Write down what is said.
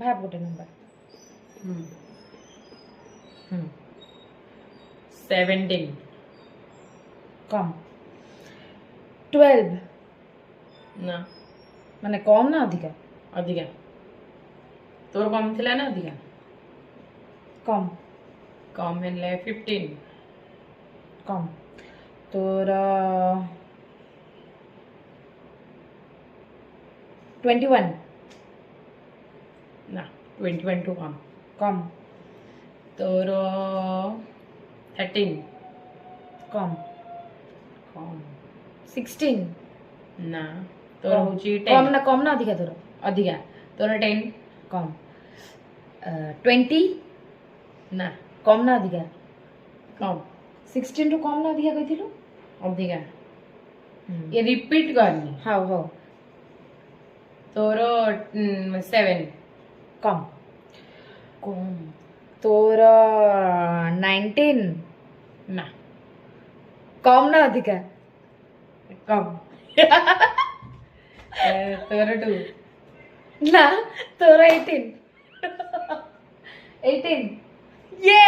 ভাব গোটে নম্বর। 17 কম। 12 না মানে কম না ଅଧିକା? ଅଧିକା। ତୋର କମ ଥିଲା ନା ଅଧିକା? କମ। କମ ହେଲେ 15 କମ। ତୋର 21 ନା 21 ଠୁ କମ। କମ। ତୋର 13 କମ। କମ। 16 ନା ତୋର ହଉଛି କମ 10 ନା କମ ନା ଅଧିକା ତୋର? ଅଧିକା। ତୋର 10 କମ। 20 ନା କମ ନା ଅଧିକା? କମ। 16 ରୁ କମ ନା ଅଧିକା କହିଥିଲୁ? ଅଧିକା। ये रिपीट करनी। ହଉ ହଉ। तोर 7 କମ। କମ। ତୋର 19 ନା କମ ନା ଅଧିକା? कम तोर 2 ନା ତୋର 18 18 ये